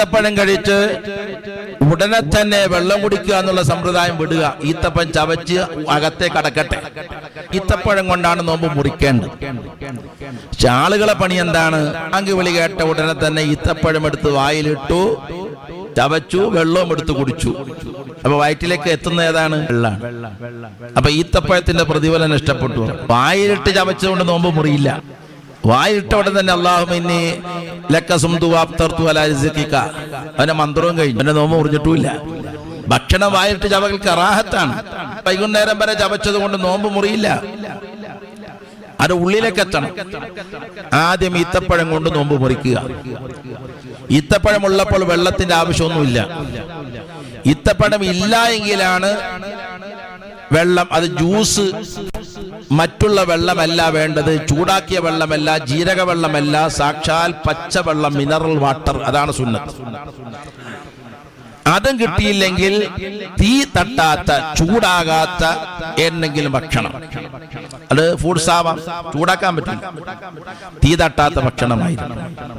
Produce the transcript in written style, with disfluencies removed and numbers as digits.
ഈത്തപ്പഴം കഴിച്ച് ഉടനെ തന്നെ വെള്ളം കുടിക്കുക എന്നുള്ള സമ്പ്രദായം വിടുക. ഈത്തപ്പഴം ചവച്ച് അകത്തേക്ക് അടക്കട്ടെ. ഈത്തപ്പഴം കൊണ്ടാണ് നോമ്പ് മുറിക്കേണ്ടത്. ആളുകളെ പണി എന്താണ്? വിളി കേട്ട ഉടനെ തന്നെ ഈത്തപ്പഴം എടുത്ത് വായിലിട്ടു, ചവച്ചു, വെള്ളവും എടുത്ത് കുടിച്ചു. അപ്പൊ വയറ്റിലേക്ക് എത്തുന്ന ഏതാണ്? വെള്ളമാണ്. അപ്പൊ ഈത്തപ്പഴത്തിന്റെ പ്രതിഫലം ഇഷ്ടപ്പെട്ടു. വായിലിട്ട് ചവച്ചുകൊണ്ട് നോമ്പ് മുറിയില്ല. വായിട്ട ഉടൻ തന്നെ അല്ലാഹുമ്മ ലക സുംതു വഅഫ്തർതു അലാ റിസ്ഖിക, അവന്റെ മന്ത്രവും കഴിഞ്ഞു, അവന്റെ നോമ്പ് മുറിഞ്ഞിട്ടുമില്ല. ഭക്ഷണം വായിട്ട് ചവകൽ കറാഹത്താണ്. വൈകുന്നേരം വരെ ചവച്ചത് കൊണ്ട് നോമ്പ് മുറിയില്ല. അത് ഉള്ളിലേക്ക് എത്തണം. ആദ്യം ഈത്തപ്പഴം കൊണ്ട് നോമ്പ് മുറിക്കുക. ഈത്തപ്പഴം ഉള്ളപ്പോൾ വെള്ളത്തിന്റെ ആവശ്യമൊന്നുമില്ല. ഈത്തപ്പഴം ഇല്ല എങ്കിലാണ് വെള്ളം, അത് ജ്യൂസ്, മറ്റുള്ള വെള്ളമല്ല വേണ്ടത്, ചൂടാക്കിയ വെള്ളമല്ല, ജീരക വെള്ളമല്ല, സാക്ഷാൽ പച്ചവെള്ളം, മിനറൽ വാട്ടർ, അതാണ് സുന്നത്ത്. അതും കിട്ടിയില്ലെങ്കിൽ തീ തട്ടാത്ത, ചൂടാകാത്ത എന്തെങ്കിലും ഭക്ഷണം, അത് ഫ്രൂട്ട്സ് ആവാം, ചൂടാക്കാൻ പറ്റില്ല, തീ തട്ടാത്ത ഭക്ഷണമായിരുന്നു.